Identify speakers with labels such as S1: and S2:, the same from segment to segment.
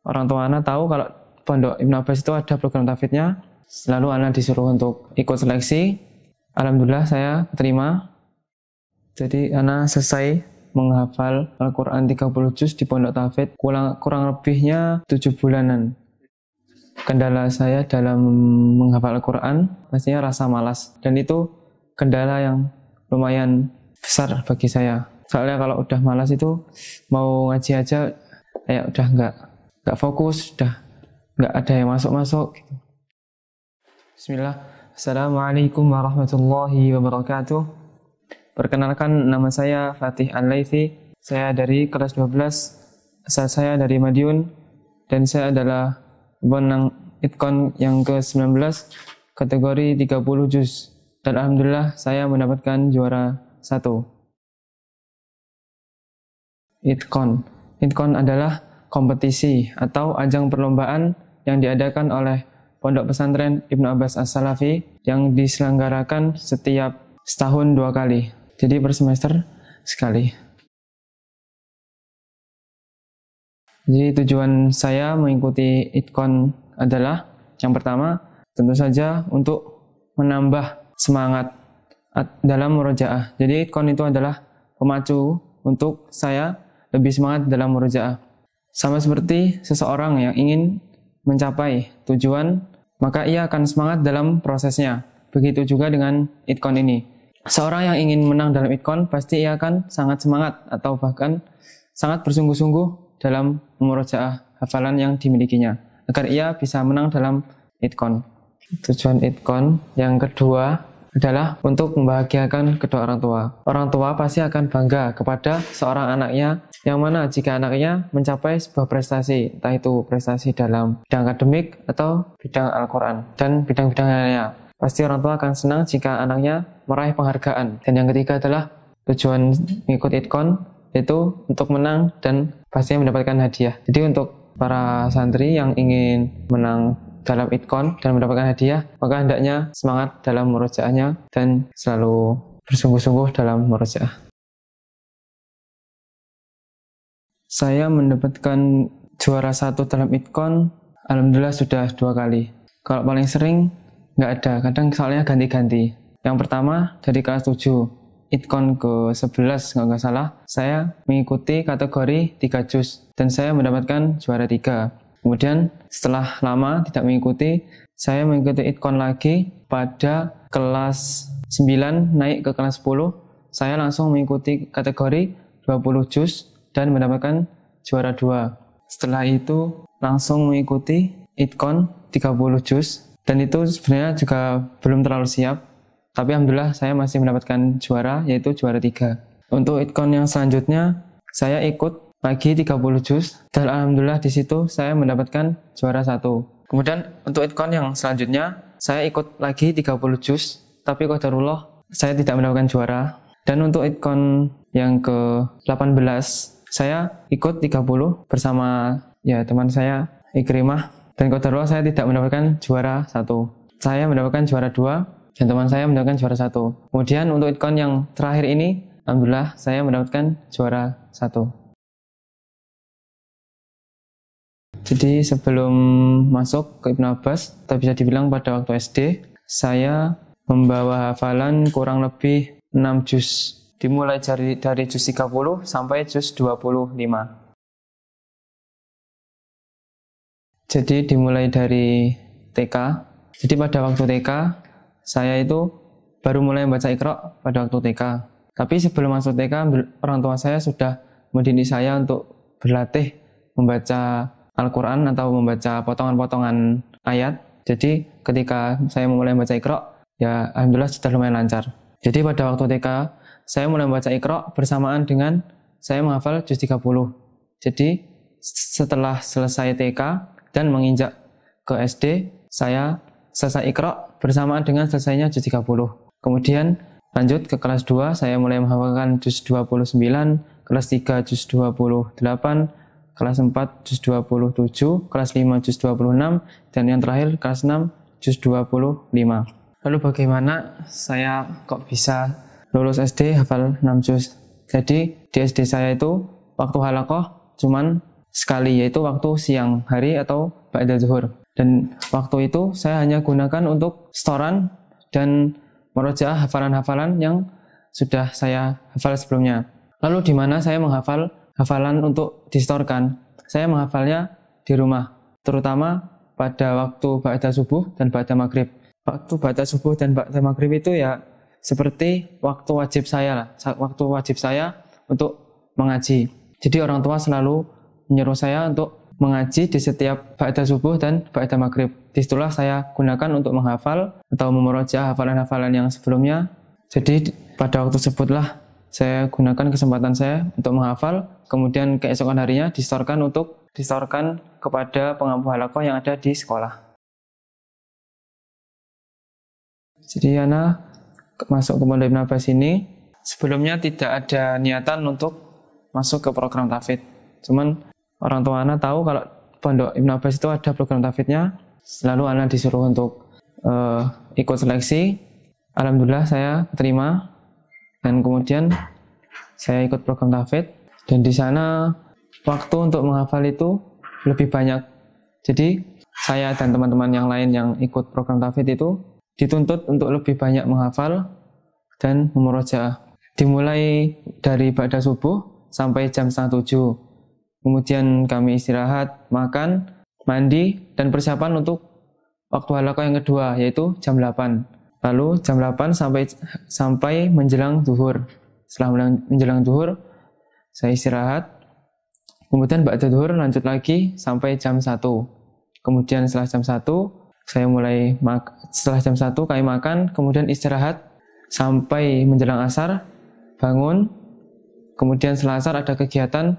S1: orang tua Ana tahu kalau Pondok Ibnu Abbas itu ada program tahfidznya, lalu Ana disuruh untuk ikut seleksi. Alhamdulillah saya terima. Jadi Ana selesai menghafal Al-Quran 30 juz di Pondok Tahfidz, kurang lebihnya 7 bulanan. Kendala saya dalam menghafal Al-Quran pastinya rasa malas, dan itu kendala yang lumayan besar bagi saya. Soalnya kalau udah malas itu mau ngaji aja kayak udah nggak fokus, udah nggak ada yang masuk gitu. Bismillah. Assalamualaikum warahmatullahi wabarakatuh. Perkenalkan, nama saya Fatih Al-Laitsi. Saya dari kelas 12. Asal saya dari Madiun, dan saya adalah pemenang Itkon yang ke-19 kategori 30 juz. Dan alhamdulillah saya mendapatkan juara 1. Itkon adalah kompetisi atau ajang perlombaan yang diadakan oleh Pondok Pesantren Ibnu Abbas As-Salafi yang diselenggarakan setiap setahun 2 kali. Jadi per semester sekali. Jadi tujuan saya mengikuti Itkon adalah yang pertama tentu saja untuk menambah semangat dalam murojaah. Jadi Itkon itu adalah pemacu untuk saya lebih semangat dalam murojaah. Sama seperti seseorang yang ingin mencapai tujuan, maka ia akan semangat dalam prosesnya. Begitu juga dengan Itkon ini. Seorang yang ingin menang dalam Itkon, pasti ia akan sangat semangat atau bahkan sangat bersungguh-sungguh dalam murojaah hafalan yang dimilikinya, agar ia bisa menang dalam Itkon. Tujuan Itkon yang kedua adalah untuk membahagiakan kedua orang tua. Orang tua pasti akan bangga kepada seorang anaknya, yang mana jika anaknya mencapai sebuah prestasi, entah itu prestasi dalam bidang akademik atau bidang Al-Quran dan bidang-bidang lainnya. Pasti orang tua akan senang jika anaknya meraih penghargaan. Dan yang ketiga adalah tujuan mengikut Itkon, yaitu untuk menang dan pastinya mendapatkan hadiah. Jadi untuk para santri yang ingin menang dalam Itkon dan mendapatkan hadiah, maka hendaknya semangat dalam murojaahnya dan selalu bersungguh-sungguh dalam murojaah. Saya mendapatkan juara 1 dalam Itkon, alhamdulillah sudah 2 kali. Kalau paling sering nggak ada, kadang soalnya ganti-ganti. Yang pertama dari kelas 7, Itkon ke-11 nggak salah, saya mengikuti kategori 3 juz dan saya mendapatkan juara 3. Kemudian setelah lama tidak mengikuti, saya mengikuti Itkon lagi pada kelas 9 naik ke kelas 10. Saya langsung mengikuti kategori 20 juz dan mendapatkan juara 2. Setelah itu langsung mengikuti Itkon 30 juz, dan itu sebenarnya juga belum terlalu siap. Tapi alhamdulillah saya masih mendapatkan juara, yaitu juara 3. Untuk Itkon yang selanjutnya saya ikut lagi 30 juz, dan alhamdulillah di situ saya mendapatkan juara 1. Kemudian untuk Itkon yang selanjutnya saya ikut lagi 30 juz, tapi qadarullah saya tidak mendapatkan juara. Dan untuk Itkon yang ke-18 saya ikut 30 bersama teman saya Ikrimah, dan qadarullah saya tidak mendapatkan juara 1. Saya mendapatkan juara 2 dan teman saya mendapatkan juara 1. Kemudian untuk Itkon yang terakhir ini alhamdulillah saya mendapatkan juara 1. Jadi sebelum masuk ke Ibnu Abbas, atau bisa dibilang pada waktu SD, saya membawa hafalan kurang lebih 6 juz. Dimulai dari juz 30 sampai juz 25. Jadi dimulai dari TK. Jadi pada waktu TK, saya itu baru mulai membaca Iqra pada waktu TK. Tapi sebelum masuk TK, orang tua saya sudah mendidik saya untuk berlatih membaca Al-Quran atau membaca potongan-potongan ayat. Jadi ketika saya mulai membaca Iqra, ya alhamdulillah sudah lumayan lancar. Jadi pada waktu TK, saya mulai membaca Iqra bersamaan dengan saya menghafal juz 30. Jadi setelah selesai TK dan menginjak ke SD, saya selesai Iqra bersamaan dengan selesainya juz 30. Kemudian lanjut ke kelas 2, saya mulai menghafalkan juz 29, kelas 3 juz 28, kelas 4 juz 27, kelas 5 juz 26, dan yang terakhir kelas 6 juz 25. Lalu bagaimana saya kok bisa lulus SD hafal 6 juz? Jadi di SD saya itu waktu halaqah cuman sekali, yaitu waktu siang hari atau ba'da zuhur. Dan waktu itu saya hanya gunakan untuk setoran dan merojaah hafalan-hafalan yang sudah saya hafal sebelumnya. Lalu di mana saya menghafal hafalan untuk disetorkan? Saya menghafalnya di rumah, terutama pada waktu ba'da subuh dan ba'da maghrib. Waktu ba'da subuh dan ba'da maghrib itu ya seperti waktu wajib saya lah, waktu wajib saya untuk mengaji. Jadi orang tua selalu menyuruh saya untuk mengaji di setiap ba'da subuh dan ba'da maghrib. Disitulah saya gunakan untuk menghafal atau memurojaah hafalan-hafalan yang sebelumnya. Jadi pada waktu tersebutlah saya gunakan kesempatan saya untuk menghafal, kemudian keesokan harinya distorkan kepada pengampu halaqah yang ada di sekolah. Jadi Ana masuk ke Pondok Ibn Abbas ini sebelumnya tidak ada niatan untuk masuk ke program tahfidz. Cuman orang tua Ana tahu kalau Pondok Ibn Abbas itu ada program tahfidznya, lalu Ana disuruh untuk ikut seleksi. Alhamdulillah saya terima dan kemudian saya ikut program tahfidz, dan di sana waktu untuk menghafal itu lebih banyak. Jadi saya dan teman-teman yang lain yang ikut program tahfidz itu dituntut untuk lebih banyak menghafal dan memurojaah. Dimulai dari ba'da subuh sampai jam 6:30. Kemudian kami istirahat, makan, mandi, dan persiapan untuk waktu halaqah yang kedua, yaitu jam 8. Lalu jam 8 sampai menjelang zuhur. Setelah menjelang zuhur, saya istirahat. Kemudian ba'da zuhur lanjut lagi sampai jam 1. Kemudian setelah jam 1, setelah jam 1 kami makan, kemudian istirahat sampai menjelang asar, bangun. Kemudian setelah asar ada kegiatan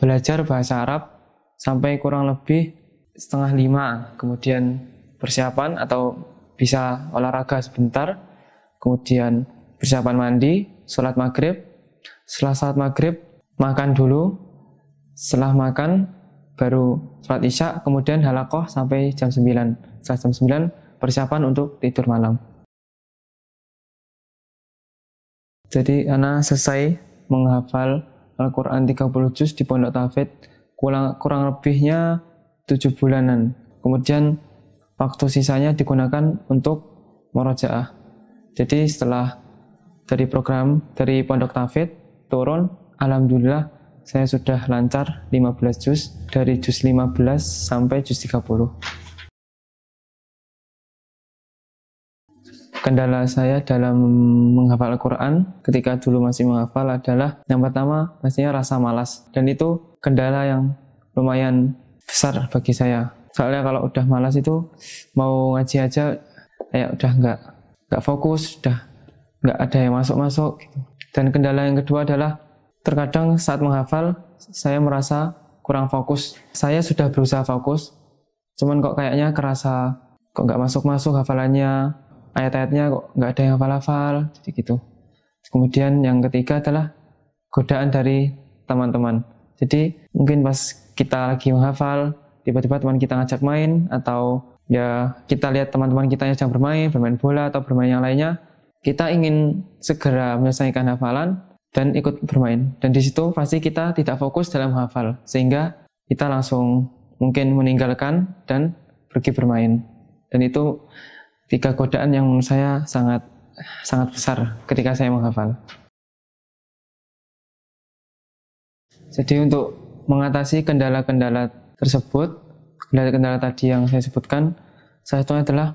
S1: belajar bahasa Arab sampai kurang lebih 4:30. Kemudian persiapan atau bisa olahraga sebentar. Kemudian persiapan mandi, sholat maghrib. Setelah sholat maghrib, makan dulu. Setelah makan, baru sholat isya, kemudian halaqah sampai jam 9. Setelah jam 9, persiapan untuk tidur malam. Jadi Ana selesai menghafal Al-Quran 30 juz di Pondok Tahfidz kurang lebihnya 7 bulanan. Kemudian waktu sisanya digunakan untuk murojaah. Jadi setelah dari Pondok Tahfidz turun, alhamdulillah saya sudah lancar 15 juz, dari juz 15 sampai juz 30. Kendala saya dalam menghafal Al-Quran ketika dulu masih menghafal adalah yang pertama pastinya rasa malas, dan itu kendala yang lumayan besar bagi saya. Soalnya kalau udah malas itu mau ngaji aja kayak udah nggak fokus, udah nggak ada yang masuk gitu. Dan kendala yang kedua adalah terkadang saat menghafal saya merasa kurang fokus. Saya sudah berusaha fokus, cuman kok kayaknya kerasa kok nggak masuk hafalannya, ayat-ayatnya kok nggak ada yang hafal-hafal, jadi gitu. Kemudian yang ketiga adalah godaan dari teman-teman. Jadi mungkin pas kita lagi menghafal, tiba-tiba teman kita ngajak main, atau ya kita lihat teman-teman kita yang sedang bermain bola atau bermain yang lainnya, kita ingin segera menyelesaikan hafalan dan ikut bermain. Dan di situ pasti kita tidak fokus dalam menghafal, sehingga kita langsung mungkin meninggalkan dan pergi bermain. Dan itu 3 godaan yang menurut saya sangat besar ketika saya menghafal. Jadi untuk mengatasi kendala-kendala tersebut, kendala-kendala tadi yang saya sebutkan, salah satunya adalah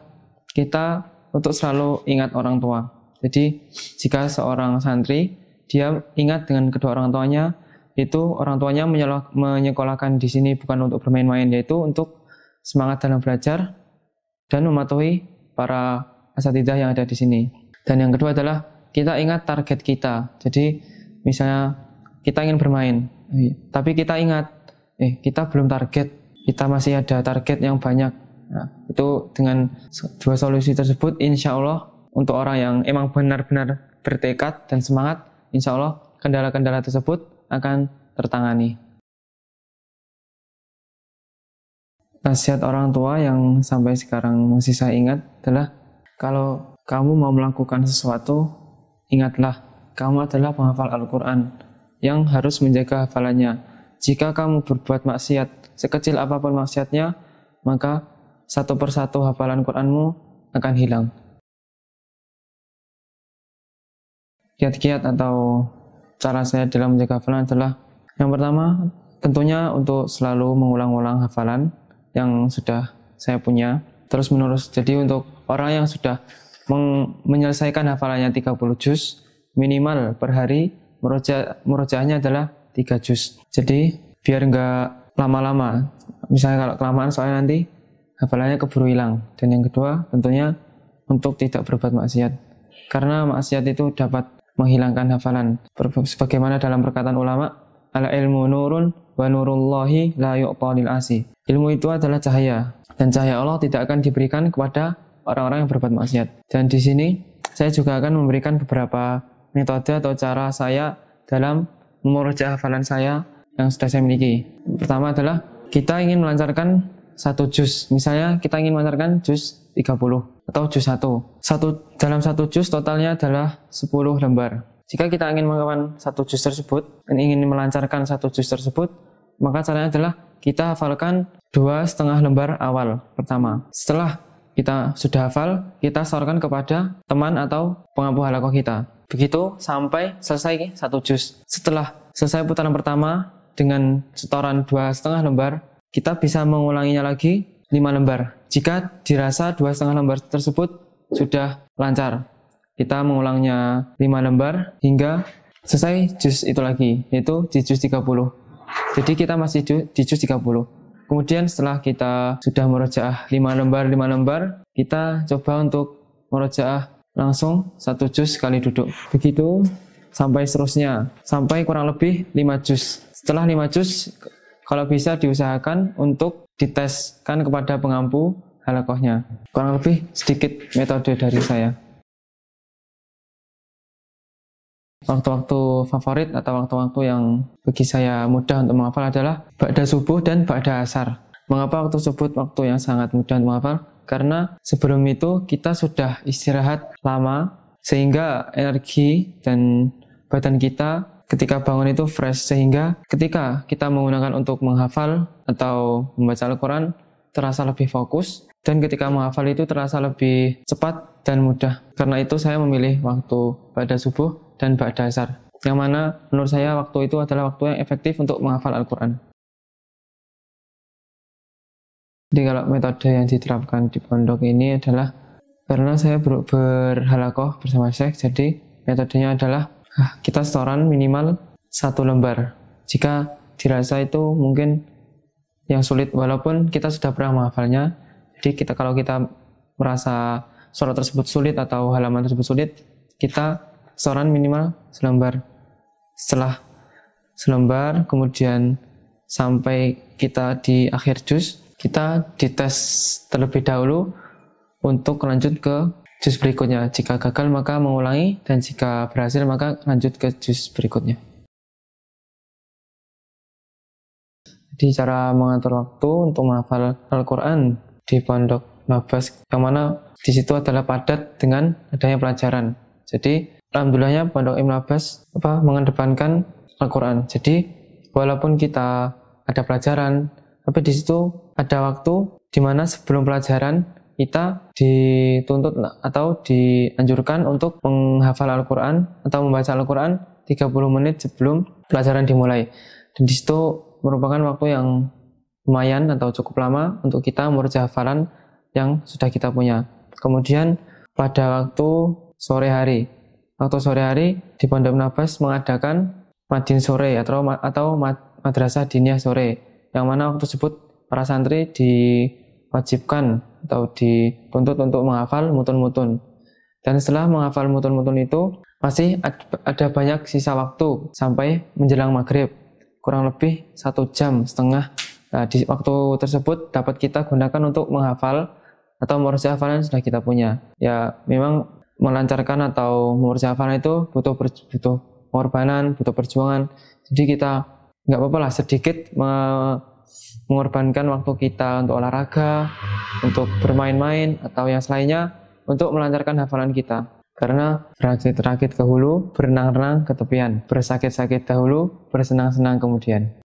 S1: kita untuk selalu ingat orang tua. Jadi jika seorang santri dia ingat dengan kedua orang tuanya, itu orang tuanya menyekolahkan di sini bukan untuk bermain-main, yaitu untuk semangat dalam belajar dan mematuhi para asatidzah yang ada di sini. Dan yang kedua adalah kita ingat target kita. Jadi misalnya kita ingin bermain, tapi kita ingat kita belum target, kita masih ada target yang banyak. Nah, itu dengan 2 solusi tersebut, insya Allah untuk orang yang emang benar-benar bertekad dan semangat, insya Allah kendala-kendala tersebut akan tertangani. Nasihat orang tua yang sampai sekarang masih saya ingat adalah, kalau kamu mau melakukan sesuatu, ingatlah kamu adalah penghafal Al-Quran yang harus menjaga hafalannya. jika kamu berbuat maksiat, sekecil apapun maksiatnya, maka satu persatu hafalan Quranmu akan hilang. Kiat-kiat atau cara saya dalam menjaga hafalan adalah, yang pertama, tentunya untuk selalu mengulang-ulang hafalan yang sudah saya punya, terus menerus. Jadi untuk orang yang sudah menyelesaikan hafalannya 30 juz, minimal per hari murojaahnya adalah 3 juz. Jadi biar nggak lama-lama, misalnya kalau kelamaan soalnya nanti hafalannya keburu hilang. Dan yang kedua tentunya untuk tidak berbuat maksiat, karena maksiat itu dapat menghilangkan hafalan. Sebagaimana dalam perkataan ulama, ala ilmu nurun wa nurullahi la yu'ta lil asi. Ilmu itu adalah cahaya, dan cahaya Allah tidak akan diberikan kepada orang-orang yang berbuat maksiat. Dan di sini saya juga akan memberikan beberapa metode atau cara saya dalam memurojaah hafalan saya yang sudah saya miliki. Pertama adalah kita ingin melancarkan 1 juz. Misalnya kita ingin melancarkan juz 30 atau juz 1. Dalam 1 juz totalnya adalah 10 lembar. Jika kita ingin menghafalkan 1 juz tersebut dan ingin melancarkan 1 juz tersebut, maka caranya adalah kita hafalkan 2,5 lembar awal pertama. Setelah kita sudah hafal, kita setorkan kepada teman atau pengampu halaqah kita. Begitu sampai selesai 1 juz. Setelah selesai putaran pertama dengan setoran 2,5 lembar, kita bisa mengulanginya lagi 5 lembar. Jika dirasa 2,5 lembar tersebut sudah lancar, kita mengulangnya 5 lembar hingga selesai juz itu lagi, yaitu di juz 30. Jadi kita masih di juz 30. Kemudian setelah kita sudah murojaah 5 lembar, kita coba untuk murojaah langsung 1 juz sekali duduk. Begitu sampai seterusnya, sampai kurang lebih 5 juz. Setelah 5 juz, kalau bisa diusahakan untuk diteskan kepada pengampu halaqahnya. Kurang lebih sedikit metode dari saya. Waktu-waktu favorit atau waktu-waktu yang bagi saya mudah untuk menghafal adalah ba'da subuh dan ba'da asar. Mengapa waktu tersebut waktu yang sangat mudah untuk menghafal? Karena sebelum itu kita sudah istirahat lama, sehingga energi dan badan kita ketika bangun itu fresh, sehingga ketika kita menggunakan untuk menghafal atau membaca Al-Quran terasa lebih fokus, dan ketika menghafal itu terasa lebih cepat dan mudah. Karena itu saya memilih waktu ba'da subuh dan ba'da asar, yang mana menurut saya waktu itu adalah waktu yang efektif untuk menghafal Al-Quran. Jadi kalau metode yang diterapkan di pondok ini adalah, karena saya berhalaqah bersama Syekh, jadi metodenya adalah kita setoran minimal 1 lembar. Jika dirasa itu mungkin yang sulit, walaupun kita sudah pernah menghafalnya, jadi kalau kita merasa surat tersebut sulit atau halaman tersebut sulit, kita setoran minimal selembar. Setelah selembar, kemudian sampai kita di akhir juz, kita dites terlebih dahulu untuk lanjut ke juz berikutnya. Jika gagal maka mengulangi, dan jika berhasil maka lanjut ke juz berikutnya. Jadi cara mengatur waktu untuk menghafal Al-Quran di pondok Ibnu Abbas, yang mana di situ adalah padat dengan adanya pelajaran. Jadi alhamdulillahnya pondok Ibnu Abbas mengedepankan Al-Quran. Jadi walaupun kita ada pelajaran, tapi di situ ada waktu di mana sebelum pelajaran kita dituntut atau dianjurkan untuk menghafal Al-Quran atau membaca Al-Quran 30 menit sebelum pelajaran dimulai. Dan di situ merupakan waktu yang lumayan atau cukup lama untuk kita murojaah hafalan yang sudah kita punya. Kemudian pada waktu sore hari di Pondok Ibnu Abbas mengadakan madin sore atau madrasah diniyah sore, yang mana waktu tersebut para santri diwajibkan atau dituntut untuk menghafal mutun-mutun. Dan setelah menghafal mutun-mutun itu masih ada banyak sisa waktu sampai menjelang maghrib, kurang lebih 1,5 jam. Nah, di waktu tersebut dapat kita gunakan untuk menghafal atau murojaah hafalan yang sudah kita punya. Ya memang melancarkan atau murojaah hafalan itu butuh pengorbanan, butuh perjuangan. Jadi kita nggak apa-apa lah sedikit mengorbankan waktu kita untuk olahraga, untuk bermain-main atau yang selainnya untuk melancarkan hafalan kita. Karena berakit-rakit ke hulu, berenang-renang ke tepian, bersakit-sakit dahulu, bersenang-senang kemudian.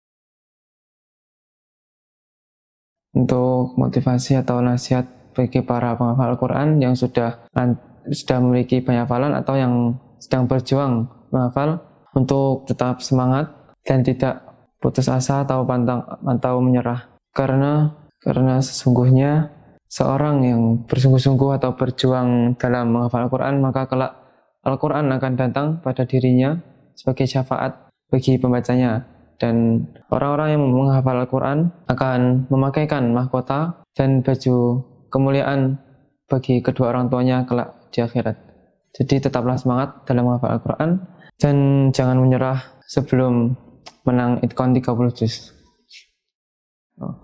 S1: untuk motivasi atau nasihat bagi para penghafal Al-Quran yang sudah memiliki banyak hafalan atau yang sedang berjuang menghafal, untuk tetap semangat dan tidak putus asa atau pantau menyerah. Karena sesungguhnya seorang yang bersungguh-sungguh atau berjuang dalam menghafal Al-Quran, maka kelak Al-Quran akan datang pada dirinya sebagai syafaat bagi pembacanya. Dan orang-orang yang menghafal Al-Quran akan memakaikan mahkota dan baju kemuliaan bagi kedua orang tuanya kelak di akhirat. Jadi tetaplah semangat dalam menghafal Al-Quran dan jangan menyerah sebelum menang Itkon 30 juz.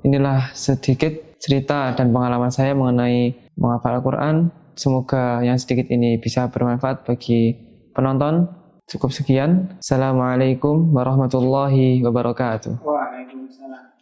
S1: Inilah sedikit cerita dan pengalaman saya mengenai menghafal Al-Quran. Semoga yang sedikit ini bisa bermanfaat bagi penonton. Cukup sekian. Assalamualaikum warahmatullahi wabarakatuh.
S2: Waalaikumsalam.